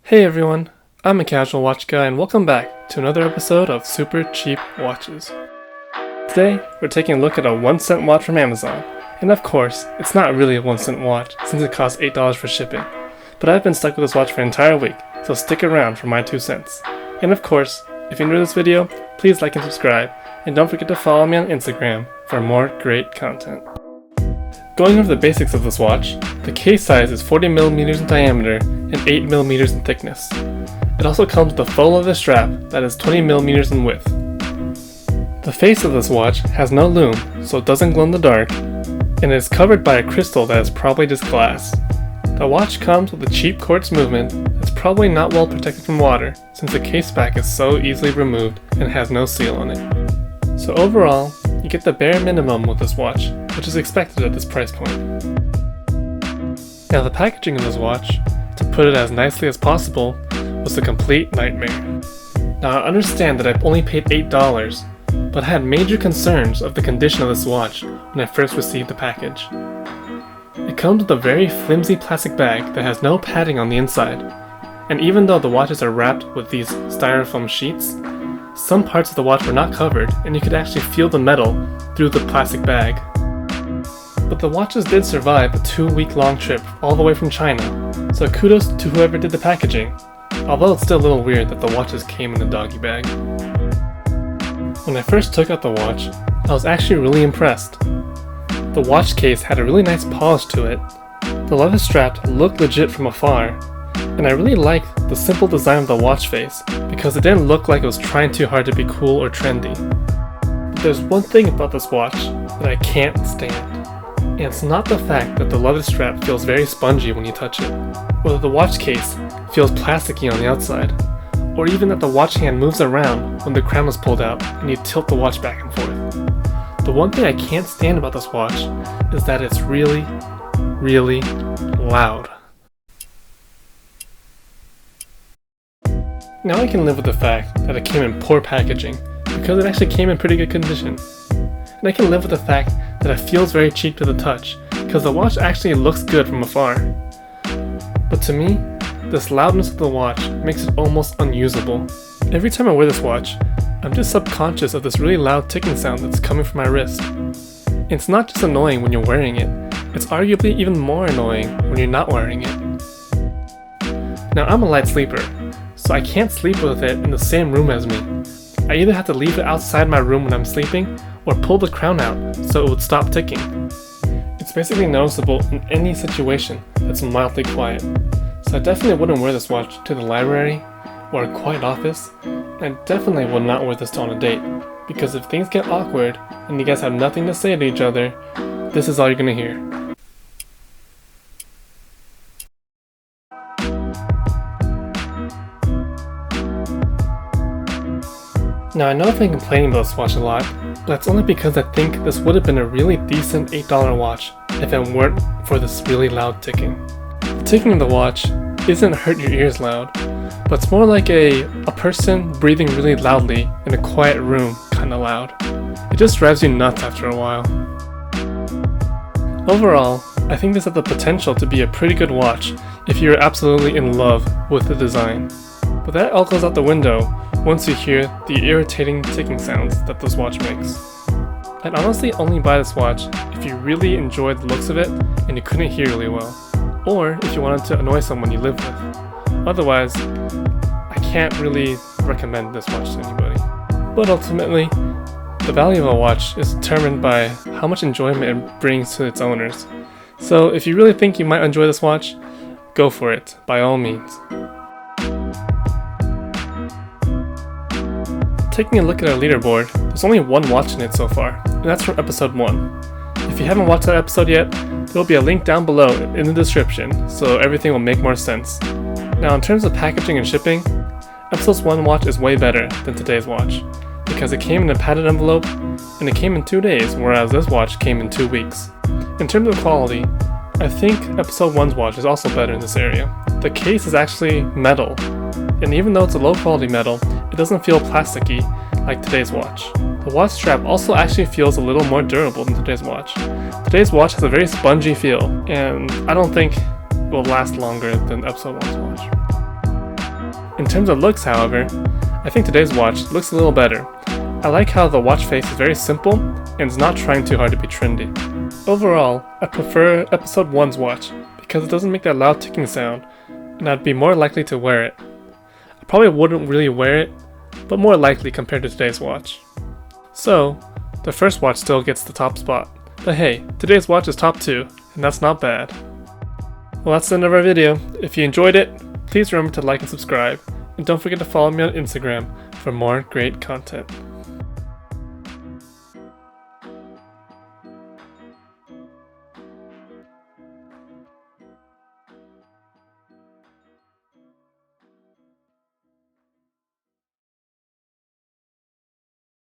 Hey everyone, I'm a casual watch guy and welcome back to another episode of Super Cheap Watches. Today, we're taking a look at a 1-cent watch from Amazon. And of course, it's not really a 1-cent watch since it costs $8 for shipping. But I've been stuck with this watch for an entire week, so stick around for my 2 cents. And of course, if you enjoyed this video, please like and subscribe, and don't forget to follow me on Instagram for more great content. Going over the basics of this watch, the case size is 40mm in diameter and 8mm in thickness. It also comes with a faux leather strap that is 20mm in width. The face of this watch has no lume, so it doesn't glow in the dark, and it is covered by a crystal that is probably just glass. The watch comes with a cheap quartz movement that's probably not well protected from water since the case back is so easily removed and has no seal on it. So overall, you get the bare minimum with this watch, which is expected at this price point. Now the packaging of this watch, to put it as nicely as possible, was a complete nightmare. Now I understand that I've only paid $8, but I had major concerns of the condition of this watch when I first received the package. It comes with a very flimsy plastic bag that has no padding on the inside, and even though the watches are wrapped with these styrofoam sheets, some parts of the watch were not covered and you could actually feel the metal through the plastic bag. But the watches did survive a 2-week-long trip all the way from China, so kudos to whoever did the packaging, although it's still a little weird that the watches came in a doggy bag. When I first took out the watch, I was actually really impressed. The watch case had a really nice polish to it, the leather strap looked legit from afar, and I really liked the simple design of the watch face because it didn't look like it was trying too hard to be cool or trendy. But there's one thing about this watch that I can't stand, and it's not the fact that the leather strap feels very spongy when you touch it, or that the watch case feels plasticky on the outside, or even that the watch hand moves around when the crown is pulled out and you tilt the watch back and forth. The one thing I can't stand about this watch is that it's really, really loud. Now I can live with the fact that it came in poor packaging because it actually came in pretty good condition. And I can live with the fact that it feels very cheap to the touch because the watch actually looks good from afar. But to me, this loudness of the watch makes it almost unusable. Every time I wear this watch, I'm just subconscious of this really loud ticking sound that's coming from my wrist. It's not just annoying when you're wearing it, it's arguably even more annoying when you're not wearing it. Now I'm a light sleeper, so I can't sleep with it in the same room as me. I either have to leave it outside my room when I'm sleeping, or pull the crown out so it would stop ticking. It's basically noticeable in any situation that's mildly quiet, so I definitely wouldn't wear this watch to the library or a quiet office, and I definitely would not wear this on a date, because if things get awkward and you guys have nothing to say to each other, this is all you're gonna hear. Now I know I've been complaining about this watch a lot, but that's only because I think this would have been a really decent $8 watch if it weren't for this really loud ticking. The ticking of the watch isn't hurt your ears loud, but it's more like a person breathing really loudly in a quiet room kinda loud. It just drives you nuts after a while. Overall, I think this has the potential to be a pretty good watch if you're absolutely in love with the design. But that all goes out the window once you hear the irritating ticking sounds that this watch makes. I'd honestly only buy this watch if you really enjoyed the looks of it and you couldn't hear really well, or if you wanted to annoy someone you live with. Otherwise, I can't really recommend this watch to anybody. But ultimately, the value of a watch is determined by how much enjoyment it brings to its owners. So if you really think you might enjoy this watch, go for it, by all means. Taking a look at our leaderboard, there's only one watch in it so far, and that's from episode 1. If you haven't watched that episode yet, there will be a link down below in the description, so everything will make more sense. Now in terms of packaging and shipping, episode 1 watch is way better than today's watch, because it came in a padded envelope, and it came in 2 days, whereas this watch came in 2 weeks. In terms of quality, I think episode 1's watch is also better in this area. The case is actually metal, and even though it's a low quality metal, it doesn't feel plasticky like today's watch. The watch strap also actually feels a little more durable than today's watch. Today's watch has a very spongy feel, and I don't think it will last longer than episode 1's watch. In terms of looks, however, I think today's watch looks a little better. I like how the watch face is very simple and is not trying too hard to be trendy. Overall, I prefer episode 1's watch because it doesn't make that loud ticking sound, and I'd be more likely to wear it. I probably wouldn't really wear it, but more likely compared to today's watch. So, the first watch still gets the top spot. But hey, today's watch is top 2, and that's not bad. Well, that's the end of our video. If you enjoyed it, please remember to like and subscribe, and don't forget to follow me on Instagram for more great content.